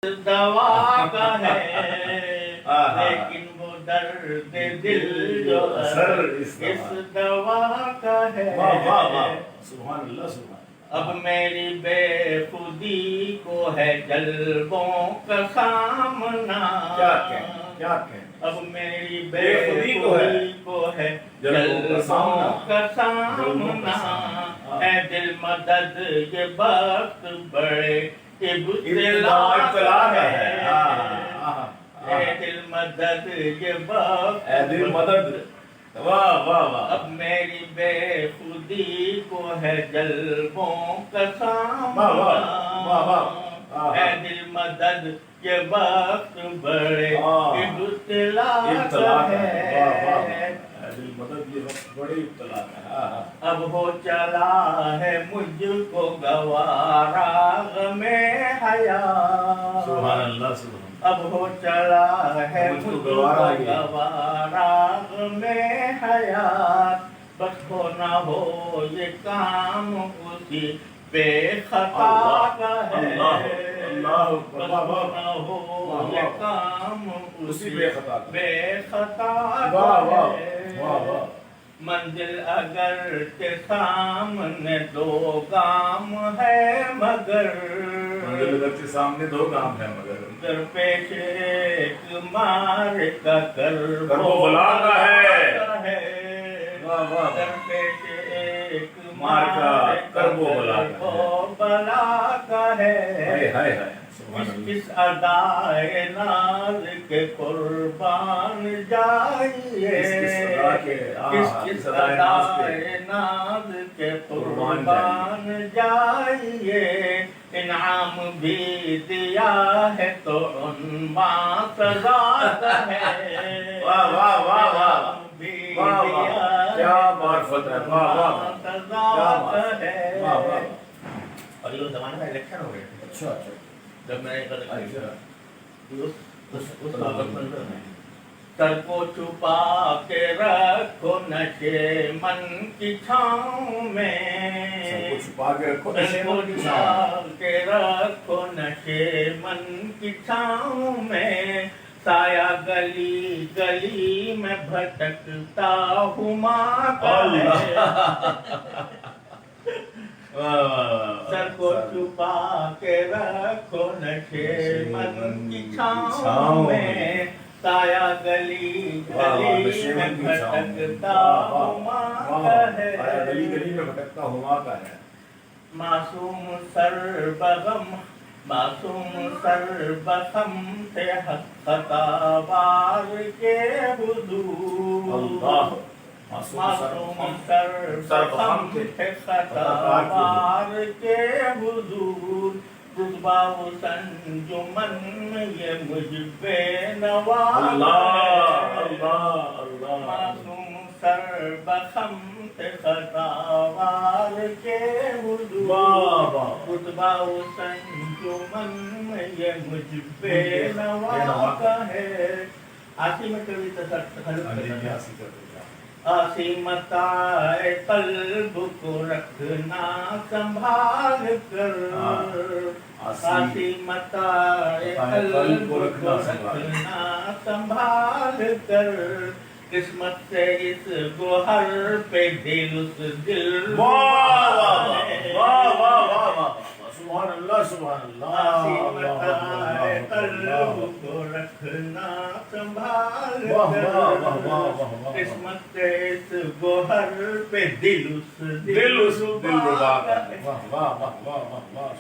دوا کا ہے لیکن وہ درد دل جو اثر اس دوا کا ہے۔ سبحان اللہ سبحان۔ اب میری بے خودی کو ہے جلبوں کا سامنا، کیا کہیں اب میری بے خودی کو ہے جلبوں کا سامنا، اے دل مدد یہ وقت بڑے ابتلا ہے، اے دل مدد یہ وقت، اے دل مدد، واہ واہ واہ۔ اب میری بے خودی کو ہے جلبوں کا سامنا، اے دل مدد یہ وقت بڑے ابتلا ہے، دل مدد یہ وقت بڑی ابتلا ہے۔ اب ہو چلا ہے مجھ کو گوارا غم حیات، سبحان اللہ سبحان۔ اب ہو چلا ہے مجھ کو گوارا غم حیات، بس ہو نہ ہو یہ کام اسی بے خطا کا ہے، بس ہو نہ ہو یہ کام اسی بے خطا کا ہے، منزل اگر کے سامنے دو گام ہے مگر، منزل اگر کے سامنے دو گام ہے مگر، در پیش ایک مار کا کرب و بلا کا ہے، در پیش ایک مار کا کرب و بلا کا ہے، کس ادائے ناز کے قربان جائیے، کس ادائے ناز کے قربان جائیے، انعام بھی دیا ہے تو عنوان سزا کا ہے، واہ واہ واہ واہ بھی واہ دیا واہ، کیا معرفت ہے، واہ واہ سزا کا ہے۔ واہ واہ۔ اور یہ زمانے میں الیکشن ہو گئے تھے، اچھا اچھا، جب میں سر کو چھپا کے رکھو نشے من کی چھاؤں میں، سر کو چھپا کے رکھو سر کو چھپا کے رکھو نشے من کی چھاؤں میں، سایہ گلی گلی میں بھٹکتا ہوں ماں کا ہے، سر کو چھپا کے رکھو نشے من کی چھاؤں میں، سایہ گلی گلی میں بھٹکتا ہوں ماں کا ہے، گلی گلی میں بھٹکتا ہوں ماں کا ہے، معصوم سر بغم، معصوم سر بغم تھے خطا وار کے حضور، معصوم سر بغم تھے خطا وار کے حضور، رتبہ و سنجمن میں یہ مجھ بے نوا ہے، معصوم سر بغم تھے خطا وار کے حضور، رتبہ و سنجمن میں یہ مجھ بے نوا کا ہے۔ آسی میں کبھی آسی متاع قلب کو رکھنا سنبھال کر، آسی متاع قلب کو رکھنا سنبھال کر، قسمت سے اس گوہر پہ دل اس دل سبحان اللہ سبحان اللہ، آسی متاع قلب کو رکھنا سنبھال کر، قسمت سے اس گوہر پہ دل اس دل ربا کا ہے، واہ واہ واہ واہ واہ۔